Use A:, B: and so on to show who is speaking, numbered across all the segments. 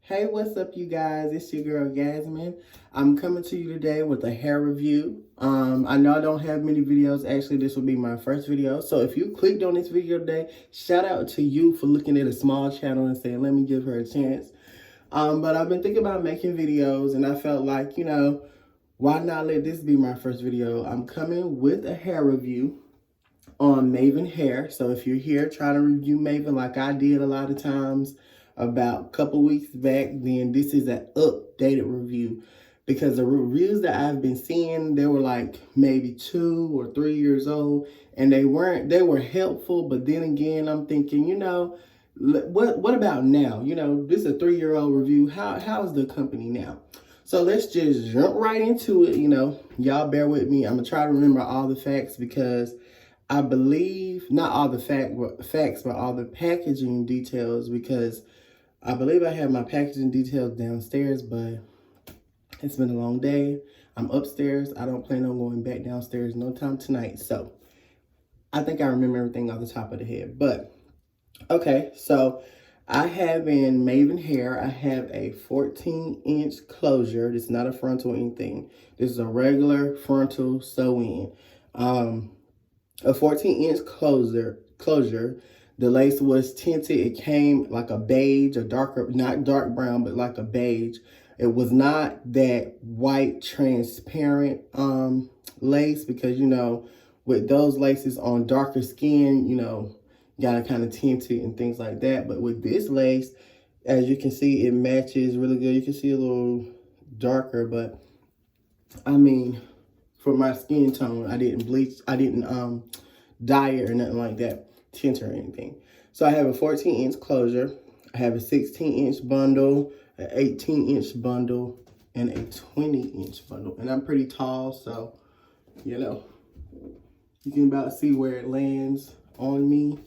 A: Hey, what's up, you guys? It's your girl, Yasmin. I'm coming to you today with a hair review. I know I don't have many videos. Actually, this will be my first video. So if you clicked on this video today, shout out to you for looking at a small channel and saying, let me give her a chance. But I've been thinking about making videos, and I felt like, why not let this be my first video? I'm coming with a hair review on Mayvenn hair. So if you're here trying to review Mayvenn like I did a lot of times about a couple weeks back, then this is an updated review, because the reviews that I've been seeing, they were like maybe 2 or 3 years old, and they were helpful, but then again, I'm thinking, what about now? This is a 3-year-old review. How is the company now? So let's just jump right into it. Y'all bear with me. I'm gonna try to remember all the facts, because I believe, not all the facts, but all the packaging details, because I believe I have my packaging details downstairs, but it's been a long day. I'm upstairs. I don't plan on going back downstairs no time tonight. So I think I remember everything off the top of the head. But okay, so I have in Mayvenn hair, I have a 14-inch closure. This is not a frontal or anything. This is a regular frontal sew-in. A 14-inch closure. The lace was tinted. It came like a beige, a darker, not dark brown, but like a beige. It was not that white transparent lace, because, with those laces on darker skin, you gotta kind of tint it and things like that. But with this lace, as you can see, it matches really good. You can see a little darker, but I mean, for my skin tone, I didn't bleach, I didn't dye it or nothing like that, tint or anything. So I have a 14-inch closure, I have a 16-inch bundle, an 18-inch bundle, and a 20-inch bundle. And I'm pretty tall, so, you can about see where it lands on me.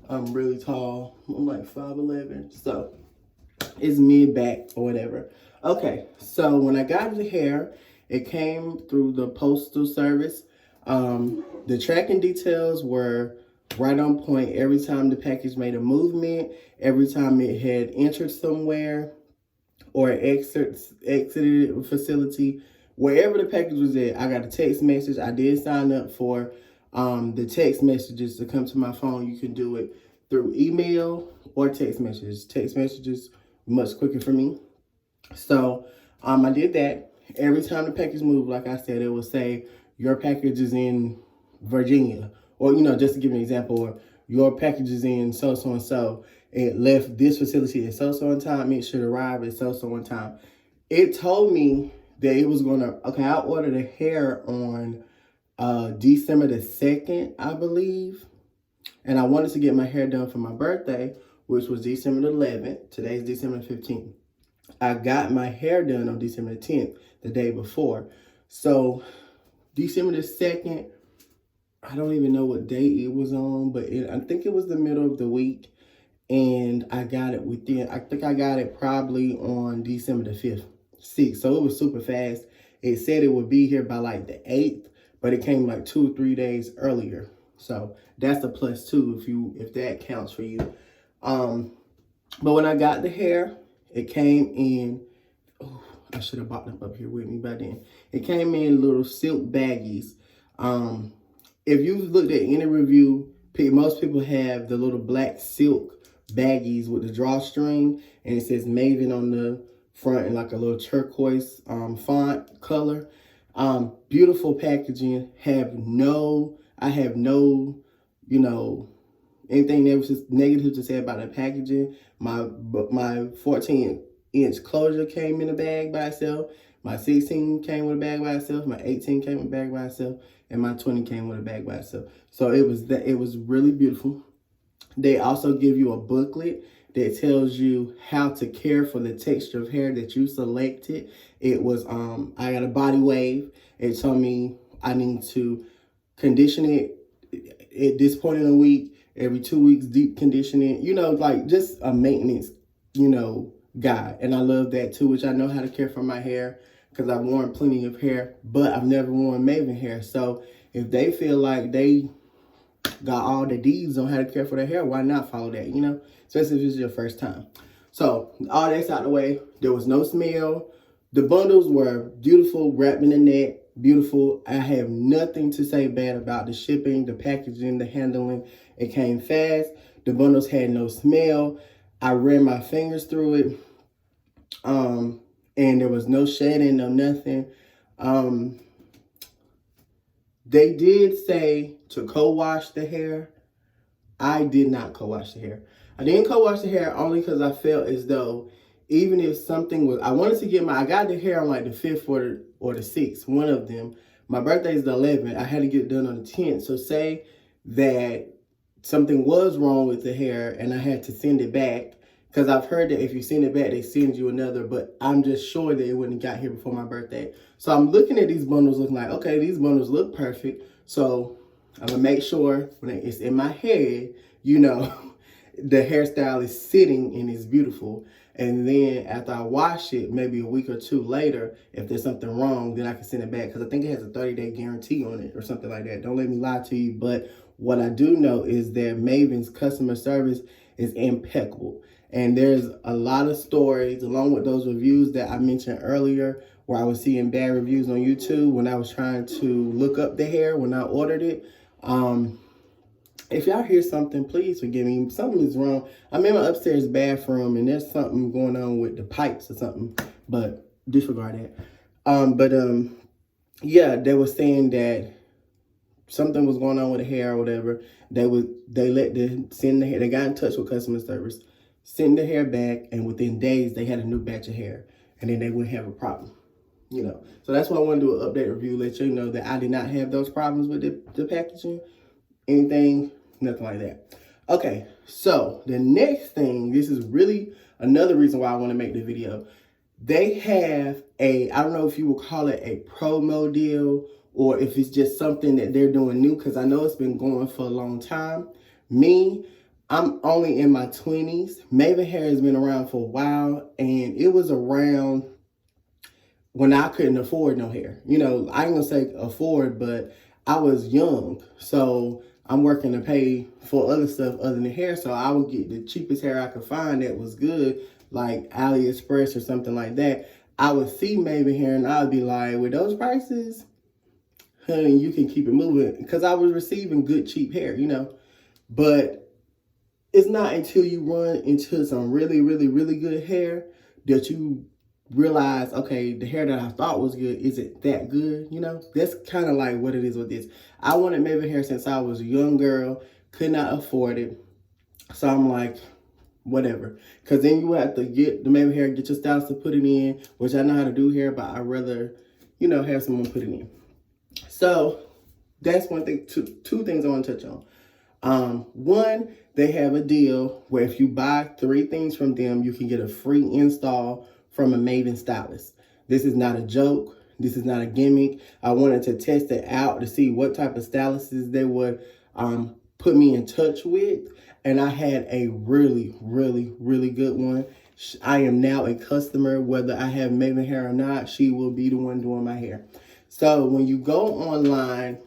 A: I'm really tall. I'm like 5'11", so it's mid-back or whatever. Okay, so when I got the hair, it came through the postal service. The tracking details were right on point. Every time the package made a movement, every time it had entered somewhere or exited a facility, wherever the package was at, I got a text message. I did sign up for the text messages to come to my phone. You can do it through email or text messages. Text messages much quicker for me. So I did that. Every time the package moved, like I said, it would say your package is in Virginia, or just to give an example, or your package is in so and so. It left this facility at so on time. It should arrive at so on time. It told me that it was gonna. Okay, I ordered a hair on December the 2nd, I believe, and I wanted to get my hair done for my birthday, which was December the 11th. Today's December the 15th. I got my hair done on December the 10th, the day before. So December the 2nd, I don't even know what day it was on, but I think it was the middle of the week. And I got it I think I got it probably on December the 5th, 6th. So it was super fast. It said it would be here by like the 8th, but it came like 2 or 3 days earlier. So that's a plus too, if that counts for you. But when I got the hair, it came in, oh, I should have bought them up here with me by then. It came in little silk baggies. If you've looked at any review, most people have the little black silk baggies with the drawstring, and it says Mayvenn on the front in like a little turquoise font color. Beautiful packaging. I have no, anything negative to say about the packaging. My 14-inch closure came in a bag by itself. My 16 came with a bag by itself. My 18 came with a bag by itself, and my 20 came with a bag by itself. So it was really beautiful. They also give you a booklet that tells you how to care for the texture of hair that you selected. It was I got a body wave. It told me I need to condition it at this point in the week, every 2 weeks, deep condition it, like just a maintenance, guide. And I love that too, which I know how to care for my hair, because I've worn plenty of hair, but I've never worn Mayvenn hair. So if they feel like they got all the deeds on how to care for their hair, why not follow that, especially if it's your first time. So all that's out of the way. There was no smell. The bundles were beautiful, wrapped in the net, beautiful. I have nothing to say bad about the shipping, the packaging, the handling. It came fast. The bundles had no smell. I ran my fingers through it. And there was no shedding, no nothing. They did say to co-wash the hair. I did not co-wash the hair. I didn't co-wash the hair only because I felt as though even if something was, I wanted to get I got the hair on like the 5th or the 6th, one of them. My birthday is the 11th. I had to get it done on the 10th. So say that something was wrong with the hair and I had to send it back, because I've heard that if you send it back, they send you another, but I'm just sure that it wouldn't have got here before my birthday. So I'm looking at these bundles looking like, okay, these bundles look perfect. So I'm gonna make sure when it's in my head, you know, the hairstyle is sitting and it's beautiful. And then after I wash it, maybe a week or 2 later, if there's something wrong, then I can send it back. Because I think it has a 30-day guarantee on it or something like that. Don't let me lie to you. But what I do know is that Mayvenn's customer service is impeccable. And there's a lot of stories along with those reviews that I mentioned earlier, where I was seeing bad reviews on YouTube when I was trying to look up the hair when I ordered it. If y'all hear something, please forgive me. Something is wrong. I'm in my upstairs bathroom and there's something going on with the pipes or something, but disregard that. Yeah, they were saying that something was going on with the hair or whatever. They got in touch with customer service, send the hair back, and within days they had a new batch of hair, and then they wouldn't have a problem. You know, so that's why I want to do an update review, let you know that I did not have those problems with the packaging, anything, nothing like that. Okay, so the next thing, this is really another reason why I want to make the video. They have I don't know if you would call it a promo deal or if it's just something that they're doing new, because I know it's been going for a long time. I'm only in my 20s. Mayvenn hair has been around for a while, and it was around when I couldn't afford no hair. You know, I ain't gonna say afford, but I was young. So I'm working to pay for other stuff other than hair. So I would get the cheapest hair I could find that was good, like AliExpress or something like that. I would see Mayvenn hair and I would be like, with those prices, honey, you can keep it moving. Because I was receiving good, cheap hair, you know. But it's not until you run into some really, really, really good hair that you realize, okay, the hair that I thought was good, is it that good? You know, that's kind of like what it is with this. I wanted Mayvenn hair since I was a young girl, could not afford it. So I'm like, whatever. Because then you have to get the Mayvenn hair, get your stylist to put it in, which I know how to do hair, but I'd rather, you know, have someone put it in. So that's one thing, two things I want to touch on. One, they have a deal where if you buy 3 things from them, you can get a free install from a Mayvenn stylist. This is not a joke. This is not a gimmick. I wanted to test it out to see what type of stylists they would put me in touch with. And I had a really, really, really good one. I am now a customer. Whether I have Mayvenn hair or not, she will be the one doing my hair. So when you go online,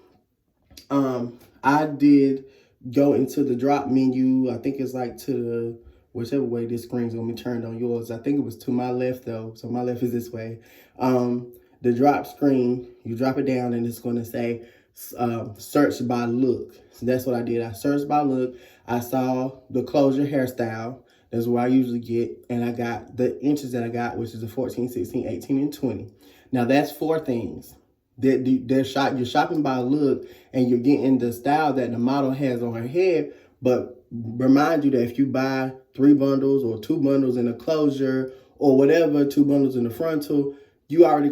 A: I did go into the drop menu. I think it's like to the, whichever way this screen's gonna be turned on yours. I think it was to my left though. So my left is this way. The drop screen, you drop it down and it's gonna say search by look. So that's what I did. I searched by look. I saw the closure hairstyle. That's what I usually get. And I got the inches that I got, which is a 14, 16, 18, and 20. Now that's 4 things. You're shopping by look and you're getting the style that the model has on her head. But remind you that if you buy 3 bundles or 2 bundles in a closure or whatever, 2 bundles in the frontal, you already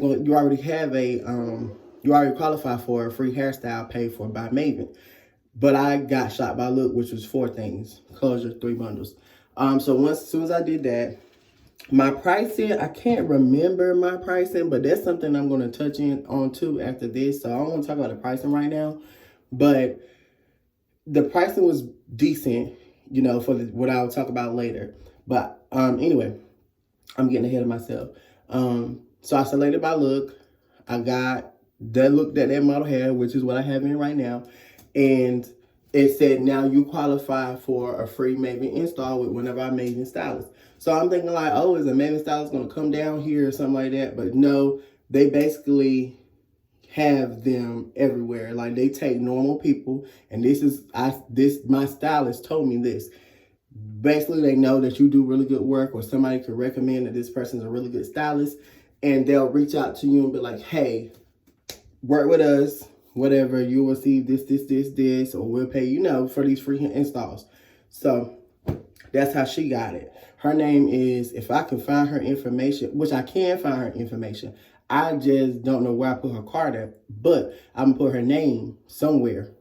A: qualify for a free hairstyle paid for by Mayvenn. But I got shot by look, which was 4 things, closure, 3 bundles. So as soon as I did that, my pricing, I can't remember my pricing, but that's something I'm going to touch on too after this. So I don't want to talk about the pricing right now, but the pricing was decent, you know, for what I'll talk about later. But anyway, I'm getting ahead of myself. So I selected by look. I got the look that model had, which is what I have in right now. And it said, now you qualify for a free Mayvenn install with one of our Mayvenn stylists. So I'm thinking like, oh, is a Mayvenn stylist going to come down here or something like that? But no, they basically have them everywhere. Like they take normal people, and my stylist told me this. Basically, they know that you do really good work, or somebody could recommend that this person's a really good stylist, and they'll reach out to you and be like, hey, work with us, whatever, you will receive this, or we'll pay you, for these free installs. So that's how she got it. Her name is, if I can find her information, which I can find her information, I just don't know where I put her card at, but I'm gonna put her name somewhere.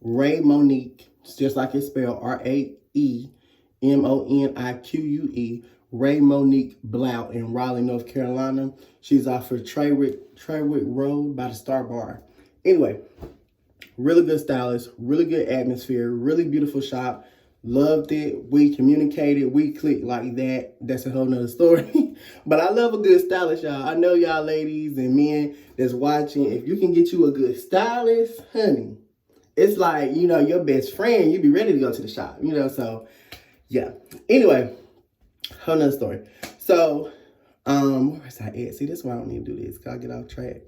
A: RaeMonique, just like it's spelled, RaeMonique, RaeMonique Blount in Raleigh, North Carolina. She's off of Traywick Road by the Star Bar. Anyway, really good stylist, really good atmosphere, really beautiful shop. Loved it. We communicated. We clicked like that. That's a whole nother story. But I love a good stylist, y'all. I know y'all ladies and men that's watching, if you can get you a good stylist, honey, it's like, your best friend. You be ready to go to the shop, so yeah. Anyway, whole nother story. So, where was I at? See, that's why I don't need to do this, because I get off track.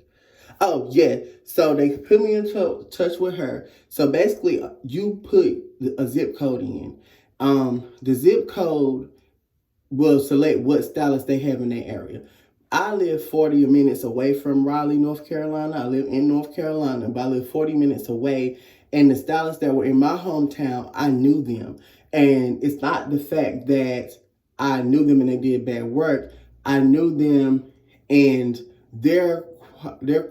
A: Oh, yeah. So they put me in touch with her. So basically, you put a zip code in. The zip code will select what stylist they have in that area. I live 40 minutes away from Raleigh, North Carolina. I live in North Carolina, but I live 40 minutes away. And the stylists that were in my hometown, I knew them. And it's not the fact that I knew them and they did bad work. I knew them, and their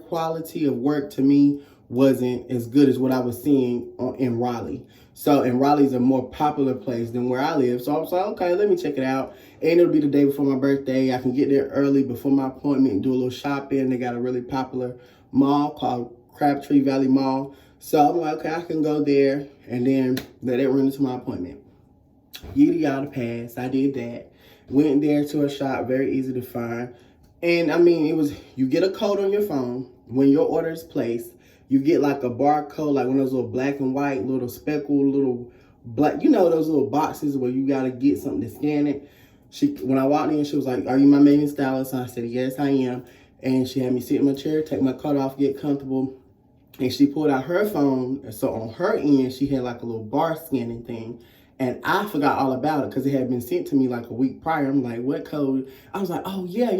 A: quality of work to me wasn't as good as what I was seeing in Raleigh. So, and Raleigh's a more popular place than where I live. So I was like, okay, let me check it out. And it'll be the day before my birthday. I can get there early before my appointment and do a little shopping. They got a really popular mall called Crabtree Valley Mall. So I'm like, okay, I can go there and then let it run into my appointment. Yada yada pass. I did that. Went there to a shop, very easy to find. And I mean, you get a code on your phone when your order is placed. You get like a barcode, like one of those little black and white, little speckled, little black, those little boxes where you got to get something to scan it. When I walked in, she was like, are you my Mayvenn stylist? I said, yes, I am. And she had me sit in my chair, take my coat off, get comfortable. And she pulled out her phone. So on her end, she had like a little bar scanning thing. And I forgot all about it because it had been sent to me like a week prior. I'm like, what code? I was like, oh, yeah, I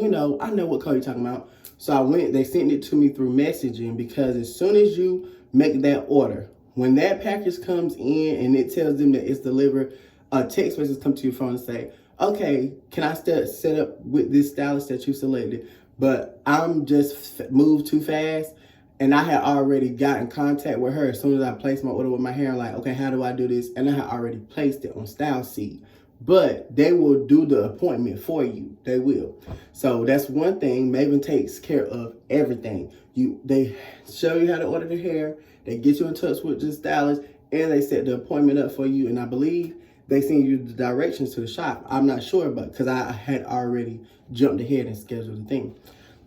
A: know what code you're talking about. So I went, they sent it to me through messaging, because as soon as you make that order, when that package comes in and it tells them that it's delivered, a text message comes to your phone and say, okay, can I set up with this stylist that you selected? But I'm just moved too fast. And I had already got in contact with her as soon as I placed my order with my hair. I'm like, okay, how do I do this? And I had already placed it on Style Seed. But they will do the appointment for you. They will. So that's one thing. Mayvenn takes care of everything. They show you how to order the hair. They get you in touch with the stylist. And they set the appointment up for you. And I believe they send you the directions to the shop. I'm not sure, but because I had already jumped ahead and scheduled the thing.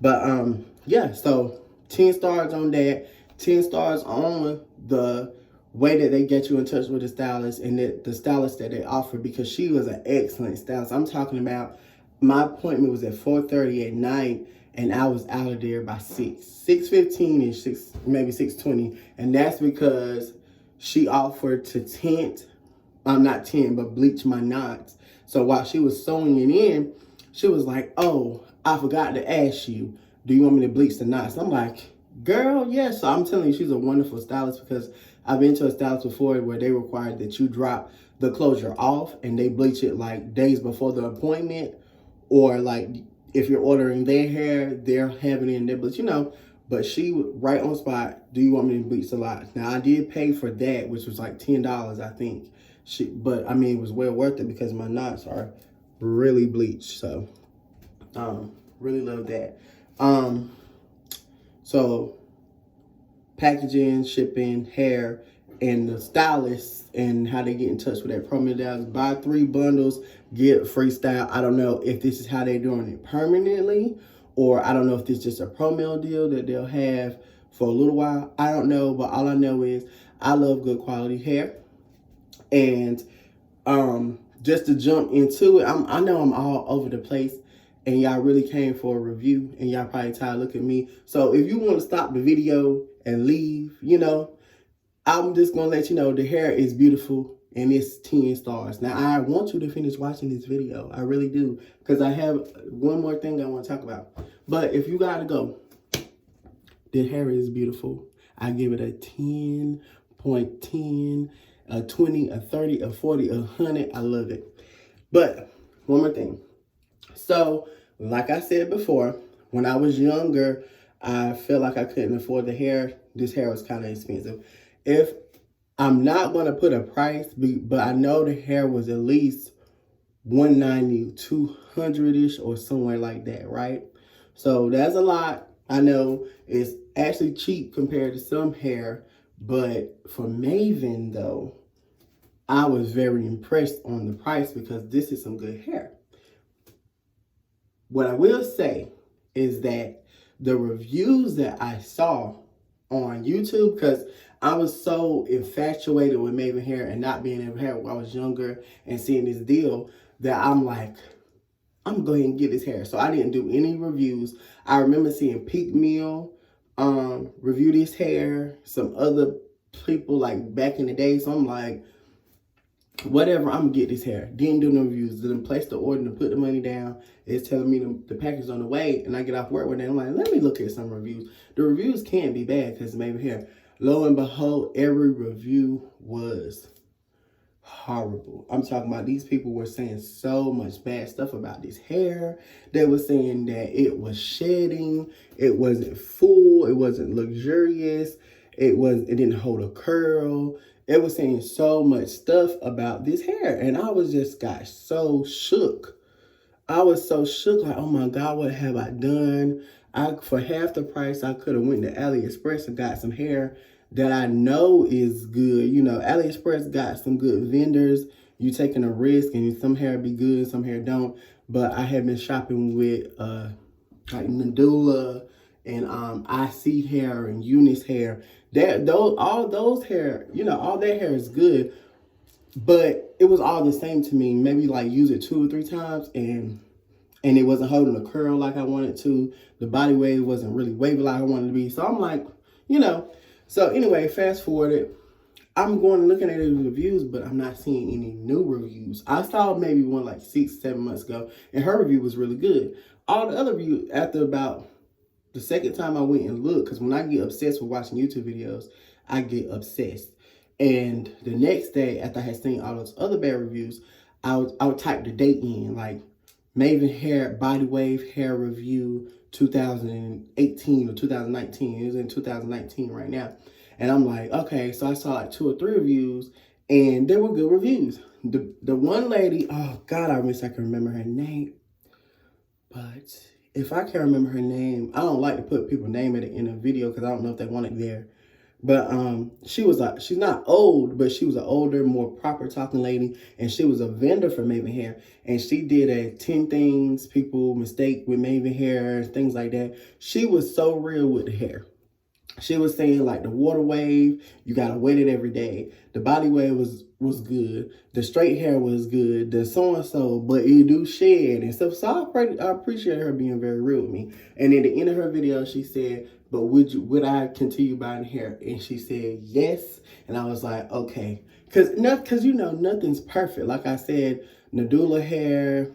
A: But yeah, so 10 stars on that, 10 stars on the way that they get you in touch with the stylist and the stylist that they offer, because she was an excellent stylist. I'm talking about, my appointment was at 4:30 at night and I was out of there by 6:15-ish, maybe 6:20. And that's because she offered to tint, not tint, but bleach my knots. So while she was sewing it in, she was like, oh, I forgot to ask you, do you want me to bleach the knots? I'm like, girl, yes. So I'm telling you, she's a wonderful stylist, because I've been to a stylist before where they required that you drop the closure off and they bleach it like days before the appointment, or like if you're ordering their hair, they're having it in their bleach, But she was right on spot. Do you want me to bleach the lots? Now I did pay for that, which was like $10, I think. But I mean, it was well worth it because my knots are really bleached. So, really love that. So packaging, shipping, hair, and the stylists and how they get in touch with that promo deals. Buy 3 bundles, get freestyle. I don't know if this is how they're doing it permanently, or I don't know if this is just a promo deal that they'll have for a little while. I don't know, but all I know is I love good quality hair. And just to jump into it, I know I'm all over the place, and y'all really came for a review, and y'all probably tired of looking at me. So if you want to stop the video and leave, you know, I'm just going to let you know the hair is beautiful and it's 10 stars. Now, I want you to finish watching this video. I really do, because I have one more thing I want to talk about. But if you got to go, the hair is beautiful. I give it a 10.10, a 20, a 30, a 40, a 100. I love it. But one more thing. So, like I said before, when I was younger, I felt like I couldn't afford the hair. This hair was kind of expensive. If I'm not going to put a price, but I know the hair was at least $190, $200-ish or somewhere like that, right? So that's a lot. I know it's actually cheap compared to some hair, but for Mayvenn though, I was very impressed on the price because this is some good hair. What I will say is that the reviews that I saw on YouTube, because I was so infatuated with Mayvenn hair and not being able to have when I was younger and seeing this deal, that I'm like, I'm going to get this hair. So I didn't do any reviews. I remember seeing Peak Mill review this hair, some other people like back in the day. So I'm like, whatever, I'm going to get this hair. Didn't do no reviews. Didn't place the order to put the money down. It's telling me the package is on the way, and I get off work one day. I'm like, let me look at some reviews. The reviews can't be bad because it's Mayvenn hair. Lo and behold, every review was horrible. I'm talking about these people were saying so much bad stuff about this hair. They were saying that it was shedding, it wasn't full, it wasn't luxurious, it didn't hold a curl. It was saying so much stuff about this hair, and I was just got so shook. I was so shook, like, oh my God, what have I done? For half the price, I could have went to AliExpress and got some hair that I know is good. You know, AliExpress got some good vendors. You taking a risk, and some hair be good, some hair don't. But I have been shopping with like Nadula and IC hair and Eunice hair. All those hair, you know, all that hair is good. But it was all the same to me. Maybe like use it 2 or 3 times and it wasn't holding a curl like I wanted to. The body wave wasn't really wavy like I wanted to be. So I'm like, you know. So anyway, fast forwarded. I'm going and looking at the reviews, but I'm not seeing any new reviews. I saw maybe one like 6, 7 months ago, and her review was really good. All the other reviews, after about the second time I went and looked, because when I get obsessed with watching YouTube videos, I get obsessed. And the next day, after I had seen all those other bad reviews, I would type the date in, like Mayvenn hair body wave hair review 2018 or 2019. It was in 2019 right now. And I'm like, okay, so I saw like 2 or 3 reviews, and they were good reviews. The one lady, oh God, I wish I could remember her name. But if I can't remember her name, I don't like to put people's name in a video because I don't know if they want it there. But she's not old, but she was an older, more proper talking lady, and she was a vendor for Mayvenn hair. And she did a 10 things people mistake with Mayvenn hair, things like that. She was so real with the hair. She was saying like the water wave, you gotta wet it every day. The body wave was good. The straight hair was good. The so-and-so, but it do shed and stuff. So I appreciate her being very real with me. And at the end of her video, she said, but would I continue buying hair? And she said, yes. And I was like, okay. Cause you know, nothing's perfect. Like I said, Nadula hair,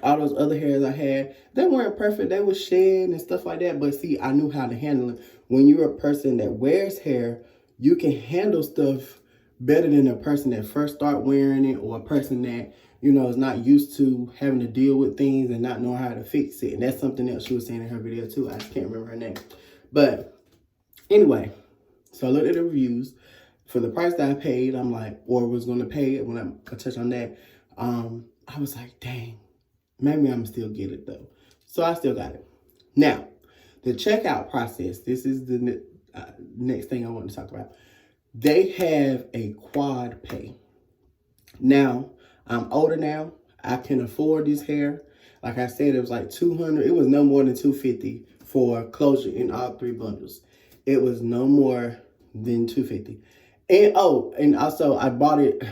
A: all those other hairs I had, they weren't perfect. They was shed and stuff like that. But see, I knew how to handle it. When you're a person that wears hair, you can handle stuff better than a person that first start wearing it, or a person that, you know, is not used to having to deal with things and not knowing how to fix it. And that's something else she was saying in her video too. I just can't remember her name. But anyway, so I looked at the reviews. For the price that I paid, I'm like, or was going to pay it when I touch on that, I was like, dang, maybe I'm still get it though. So I still got it. Now, the checkout process, this is the next thing I want to talk about. They have a quad pay. Now, I'm older now. I can afford this hair. Like I said, it was like $200. It was no more than $250 for closure in all 3 bundles. It was no more than $250. And oh, and also I bought it.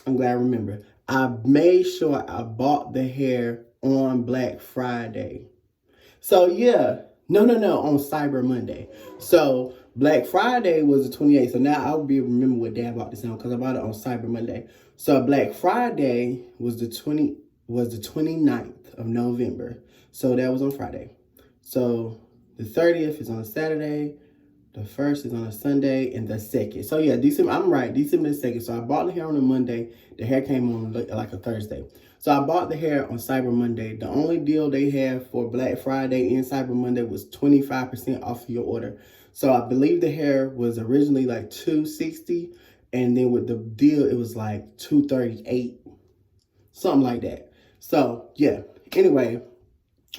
A: I'm glad I remember. I made sure I bought the hair on Black Friday. So yeah, no, on Cyber Monday. So Black Friday was the 28th. So now I'll be remember what day I bought this on because I bought it on Cyber Monday. So Black Friday was the 29th of November. So that was on Friday. So the 30th is on a Saturday. The 1st is on a Sunday, and the 2nd. So yeah, December, I'm right, December the 2nd. So I bought the hair on a Monday. The hair came on like a Thursday. So I bought the hair on Cyber Monday. The only deal they have for Black Friday and Cyber Monday was 25% off of your order. So I believe the hair was originally like $260, and then with the deal, it was like $238, something like that. So yeah, anyway,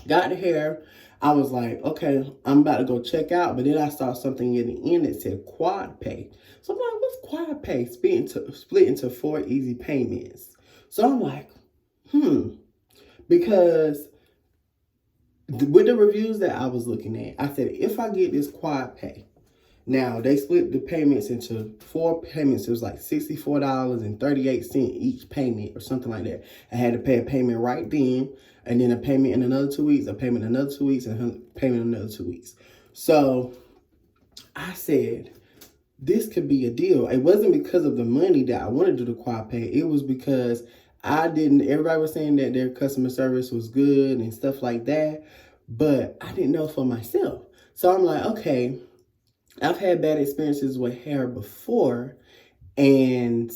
A: got the hair. I was like, okay, I'm about to go check out. But then I saw something in the end that said quad pay. So I'm like, what's quad pay? Split into 4 easy payments. So I'm like, because with the reviews that I was looking at, I said, if I get this quad pay, now they split the payments into 4 payments. It was like $64.38 each payment or something like that. I had to pay a payment right then, and then a payment in another 2 weeks, a payment in another 2 weeks, and a payment in another 2 weeks. So I said, this could be a deal. It wasn't because of the money that I wanted to do the quad pay. It was because everybody was saying that their customer service was good and stuff like that, but I didn't know for myself. So I'm like, okay, I've had bad experiences with hair before, and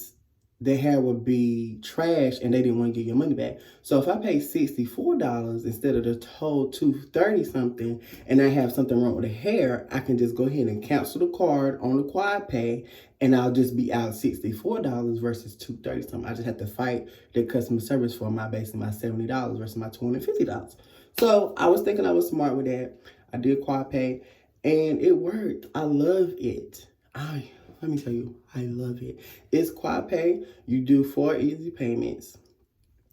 A: the hair would be trash and they didn't want to give your money back. So if I pay $64 instead of the whole $230 something, and I have something wrong with the hair, I can just go ahead and cancel the card on the quad pay, and I'll just be out $64 versus $230 something. I just have to fight the customer service for my $70 versus my $250. So I was thinking I was smart with that. I did quad pay, and it worked. I love it. Let me tell you, I love it. It's quad pay. You do 4 easy payments.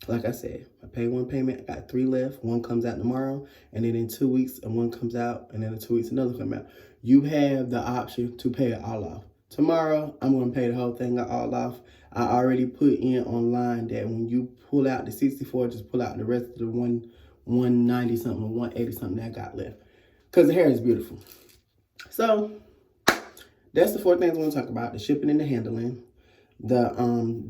A: Like I said, I pay 1 payment. I got 3 left. 1 comes out tomorrow. And then in 2 weeks, 1 comes out. And then in 2 weeks, another comes out. You have the option to pay it all off. Tomorrow, I'm going to pay the whole thing all off. I already put in online that when you pull out the 64, just pull out the rest of the 190 something or 180 something that I got left. Because the hair is beautiful. So that's the 4 things I want to talk about: the shipping and the handling, the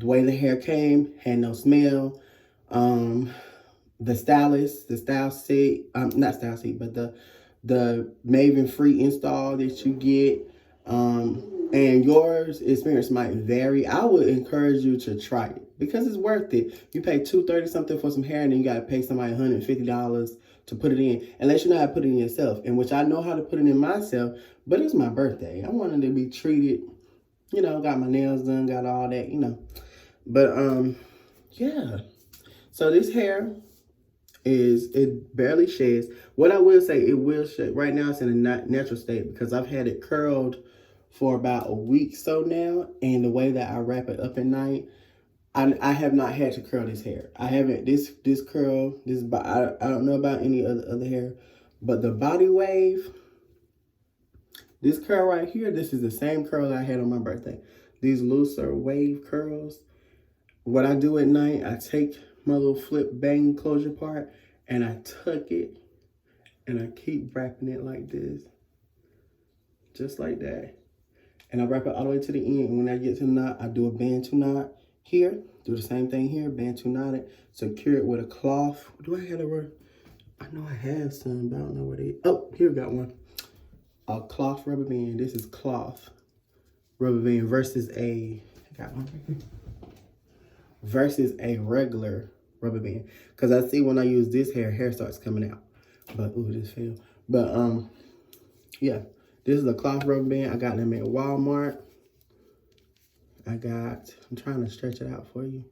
A: way the hair came, had no smell, the stylist, the style seat, not style seat, but the Mayvenn free install that you get, and yours experience might vary. I would encourage you to try it because it's worth it. You pay $230 something for some hair, and then you got to pay somebody $150 to put it in, unless you know how to put it in yourself, and which I know how to put it in myself, but it's my birthday. I wanted to be treated, got my nails done, got all that, But, yeah. So this hair it barely sheds. What I will say, it will shed. Right now it's in a natural state because I've had it curled for about a week so now, and the way that I wrap it up at night, I have not had to curl this hair. I haven't, this curl, I don't know about any other hair, but the body wave, this curl right here, this is the same curl that I had on my birthday. These looser wave curls, what I do at night, I take my little flip bang closure part and I tuck it and I keep wrapping it like this, just like that. And I wrap it all the way to the end. And when I get to the knot, I do a bantu knot here. Do the same thing here, bantu knot it. Secure it with a cloth. Do I have a, I know I have some, but I don't know what it is. Oh, here we got one. A cloth rubber band. This is cloth rubber band versus I got one right here. Versus a regular rubber band. Because I see when I use this hair starts coming out. But, ooh, this fell. But, yeah. This is a cloth rubber band. I got them at Walmart. I'm trying to stretch it out for you.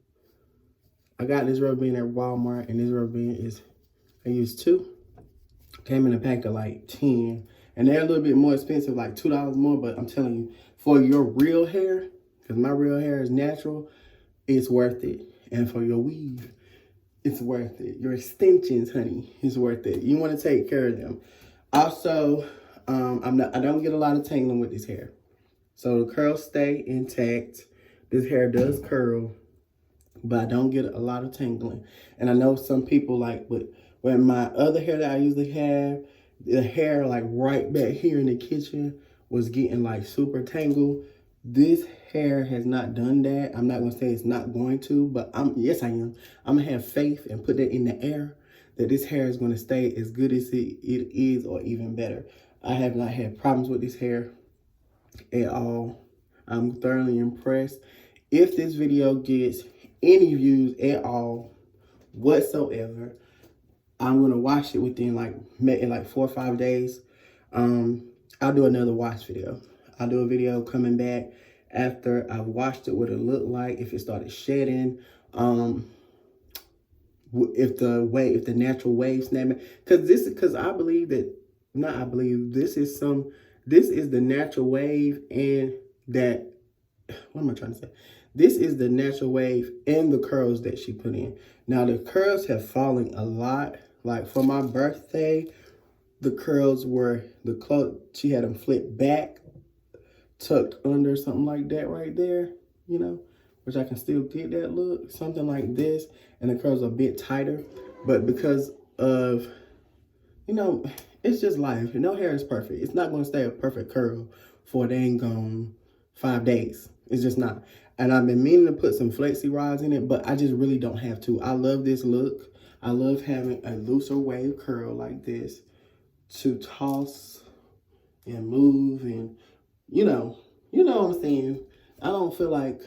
A: I got this rubber band at Walmart, and this rubber band I used 2. Came in a pack of like 10. And they're a little bit more expensive, like $2 more, but I'm telling you, for your real hair, because my real hair is natural, it's worth it. And for your weave, it's worth it. Your extensions, honey, it's worth it. You want to take care of them. Also, I don't get a lot of tangling with this hair. So the curls stay intact. This hair does curl. but I don't get a lot of tangling. And I know some people like when my other hair that I usually have, the hair like right back here in the kitchen was getting like super tangled. This hair has not done that. I'm not gonna say it's not going to, but yes I am. I'm gonna have faith and put that in the air that this hair is gonna stay as good as it is or even better. I have not had problems with this hair at all. I'm thoroughly impressed. If this video gets any views at all whatsoever, I'm gonna wash it within like 4 or 5 days. I'll do another wash video. I'll do a video coming back after I've washed it, what it looked like, if it started shedding, if the natural wave snapping, because I believe that, not I believe, this is the natural wave, and that, what am I trying to say? This is the natural wave and the curls that she put in. Now the curls have fallen a lot. Like for my birthday, the curls were, she had them flipped back, tucked under, something like that right there, you know, which I can still get that look, something like this. And the curls are a bit tighter, but because of, you know, it's just life. No hair is perfect. It's not going to stay a perfect curl for a dang gone 5 days. It's just not. And I've been meaning to put some flexi rods in it, but I just really don't have to. I love this look. I love having a looser wave curl like this to toss and move, and you know what I'm saying. I don't feel like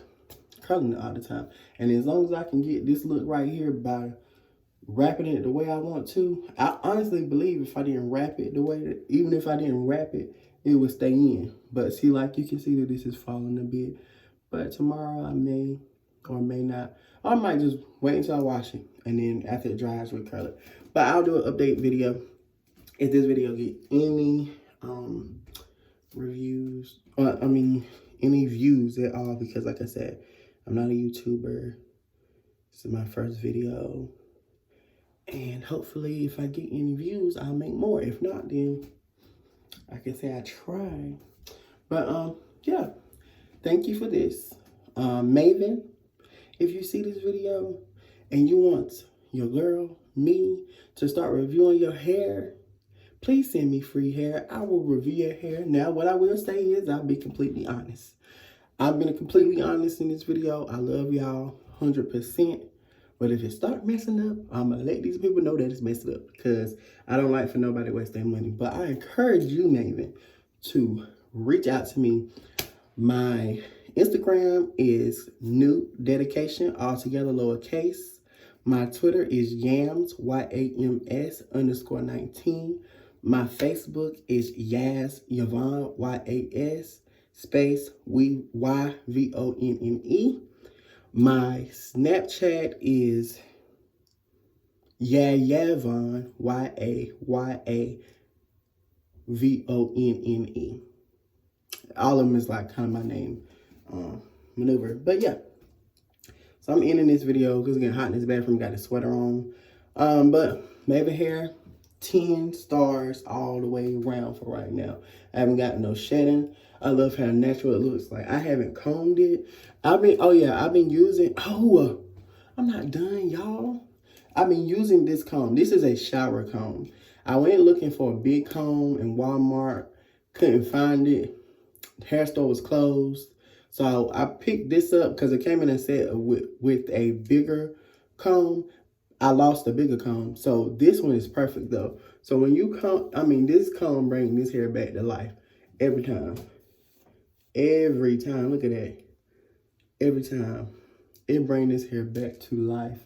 A: curling it all the time. And as long as I can get this look right here by wrapping it the way I want to, I honestly believe if I didn't wrap it the way that, even if I didn't wrap it, it would stay in. But see, like you can see that this is falling a bit. But tomorrow I may or may not. Or I might just wait until I wash it, and then after it dries, we curl it. But I'll do an update video if this video get any reviews, or I mean any views at all, because like I said, I'm not a YouTuber. This is my first video, and hopefully if I get any views, I'll make more. If not, then I can say I tried. But yeah, thank you for this. Mayvenn, if you see this video and you want your girl, me, to start reviewing your hair, please send me free hair. I will review your hair. Now, what I will say is I'll be completely honest. I've been completely honest in this video. I love y'all 100%. But if it start messing up, I'm going to let these people know that it's messed up, because I don't like for nobody to waste their money. But I encourage you, Mayvenn, to reach out to me. My Instagram is New Dedication, all together, lowercase. My Twitter is Yams, YAMS _19. My Facebook is Yas Yvonne, YAS space YVONNE. My Snapchat is Yavonne, YAYAVONNE. All of them is like kind of my name maneuver. But yeah, so I'm ending this video because it's getting hot in this bathroom. Got the sweater on. But Mayvenn hair, 10 stars all the way around for right now. I haven't gotten no shedding. I love how natural it looks. Like, I haven't combed it. I've been using, I'm not done, y'all. I've been using this comb. This is a shower comb. I went looking for a big comb in Walmart. Couldn't find it. The hair store was closed. So I picked this up because it came in a set with a bigger comb. I lost the bigger comb. So this one is perfect though. So when you comb, this comb brings this hair back to life every time. Every time, look at that. Every time. It brings this hair back to life.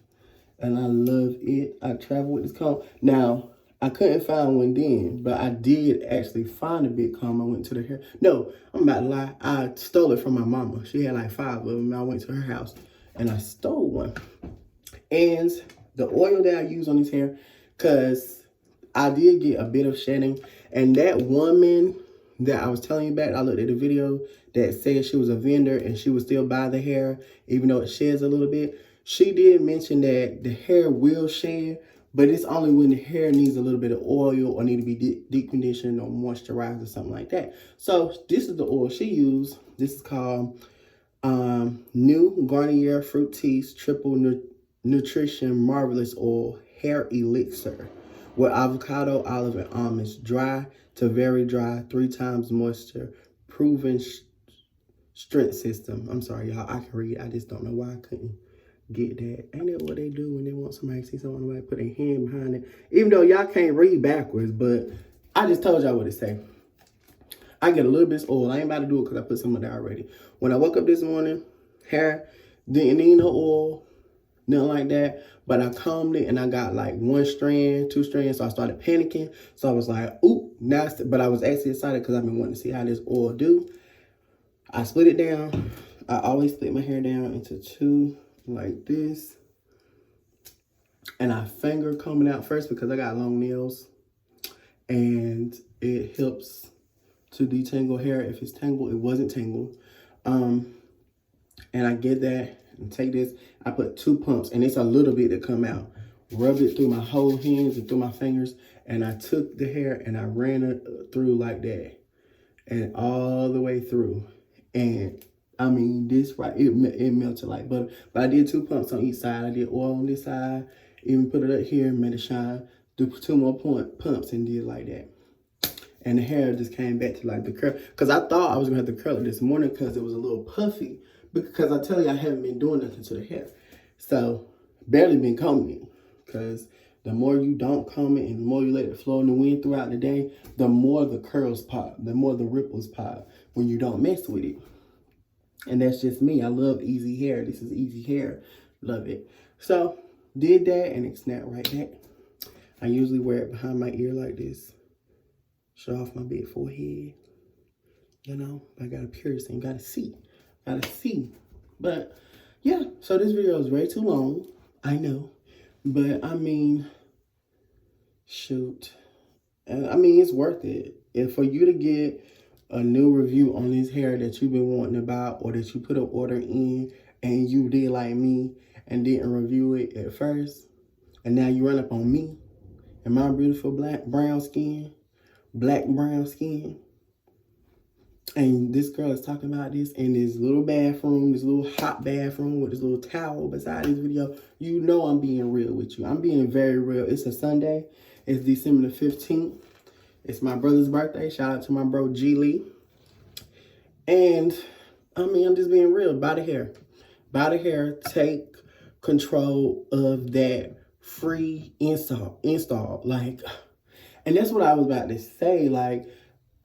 A: And I love it. I travel with this comb. Now, I couldn't find one then, but I did actually find a big comb. I went to the hair. No, I'm about to lie. I stole it from my mama. She had like 5 of them. I went to her house and I stole one. And the oil that I use on this hair, because I did get a bit of shedding. And that woman that I was telling you about, I looked at the video that said she was a vendor and she would still buy the hair, even though it sheds a little bit. She did mention that the hair will shed, but it's only when the hair needs a little bit of oil or need to be deep conditioned or moisturized or something like that. So this is the oil she used. This is called New Garnier Fructis Triple Nutrition Marvelous Oil Hair Elixir with avocado, olive, and almonds. Dry to very dry, 3 times moisture. Proven strength system. I'm sorry, y'all. I can read. I just don't know why I couldn't get that. Ain't that what they do when they want somebody to see somebody put their hand behind it? Even though y'all can't read backwards, but I just told y'all what it say. I get a little bit of oil. I ain't about to do it because I put some of that already. When I woke up this morning, hair didn't need no oil, nothing like that. But I combed it and I got like 1 strand, 2 strands. So I started panicking. So I was like, ooh, nasty. But I was actually excited because I've been wanting to see how this oil do. I split it down. I always split my hair down into 2 like this. And I finger comb it out first because I got long nails. And it helps to detangle hair if it's tangled. It wasn't tangled. And I get that and take this. I put 2 pumps and it's a little bit that come out. Rub it through my whole hands and through my fingers. And I took the hair and I ran it through like that. And all the way through. And I mean, this right, it melted like butter. But I did 2 pumps on each side. I did oil on this side. Even put it up here, made it shine. Do 2 more pumps and did like that. And the hair just came back to like the curl. Because I thought I was going to have to curl it this morning because it was a little puffy. Because I tell you, I haven't been doing nothing to the hair. So, barely been combing it. Because the more you don't comb it and the more you let it flow in the wind throughout the day, the more the curls pop. The more the ripples pop when you don't mess with it. And that's just me. I love easy hair. This is easy hair. Love it. So, did that and it snapped right back. I usually wear it behind my ear like this. Show off my big forehead. You know, I got a piercing. Gotta see. Gotta see. But, yeah. So, this video is way too long. I know. But, I mean, shoot. I mean, it's worth it. And for you to get a new review on this hair that you've been wanting to buy or that you put an order in and you did like me and didn't review it at first, and now you run up on me and my beautiful black brown skin, and this girl is talking about this in this little bathroom, this little hot bathroom with this little towel beside this video. You know I'm being real with you. I'm being very real. It's a Sunday. It's December the 15th. It's my brother's birthday. Shout out to my bro, G Lee. And, I mean, I'm just being real. Buy the hair. Buy the hair. Take control of that free install. Like, and that's what I was about to say. Like,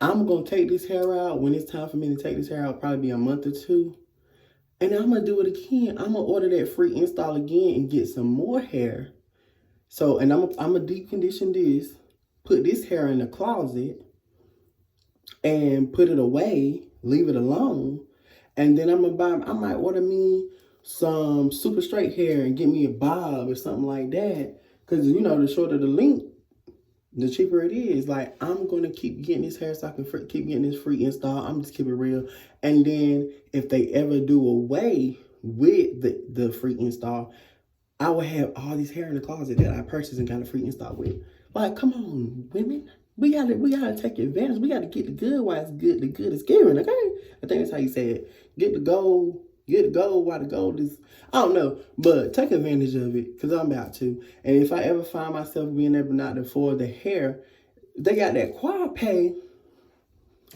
A: I'm going to take this hair out. When it's time for me to take this hair out, probably be a month or 2. And I'm going to do it again. I'm going to order that free install again and get some more hair. So, and I'm going to deep condition this. Put this hair in the closet and put it away, leave it alone. And then I might order me some super straight hair and get me a bob or something like that. Because, you know, the shorter the length, the cheaper it is. Like, I'm going to keep getting this hair so I can keep getting this free install. I'm just keeping it real. And then if they ever do away with the free install, I will have all these hair in the closet that I purchased and got a free install with. Like, come on, women. We gotta take advantage. We gotta get the good while it's good. The good is given, okay? I think that's how you say it. Get the gold while the gold is, I don't know. But take advantage of it, because I'm about to. And if I ever find myself being able not to afford the hair, they got that quad pay.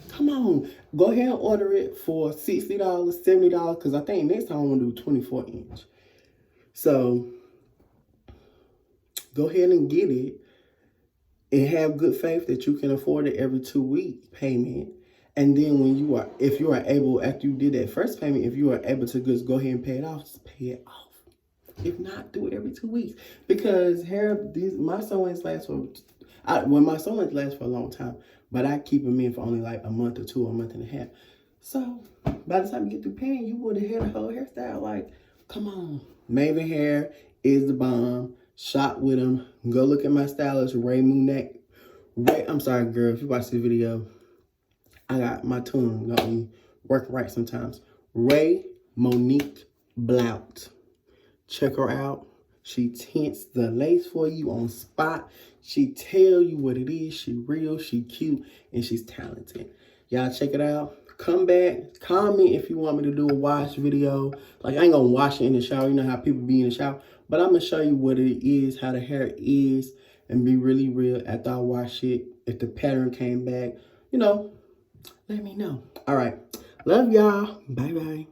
A: Come on. Go ahead and order it for $60, $70, because I think next time I'm gonna do 24-inch. So, go ahead and get it. And have good faith that you can afford it every 2-week payment. And then when if you are able, after you did that first payment, if you are able to just go ahead and pay it off, just pay it off. If not, do it every 2 weeks. Because my sew-ins last for, my sew-ins last for a long time, but I keep them in for only like a month or 2 or a month and a half. So by the time you get through paying, you would have had a whole hairstyle. Like, come on. Mayvenn hair is the bomb. Shop with them. Go look at my stylist, RaeMonique. I'm sorry, girl, if you watch the video. I got my tongue got me working right sometimes. RaeMonique Blount. Check her out. She tints the lace for you on spot. She tell you what it is. She real, she cute, and she's talented. Y'all check it out. come back, comment if you want me to do a wash video. Like, I ain't gonna wash it in the shower. You know how people be in the shower. But I'm gonna show you what it is, how the hair is, and be really real after I wash it. If the pattern came back, you know, let me know. All right. Love y'all. Bye-bye.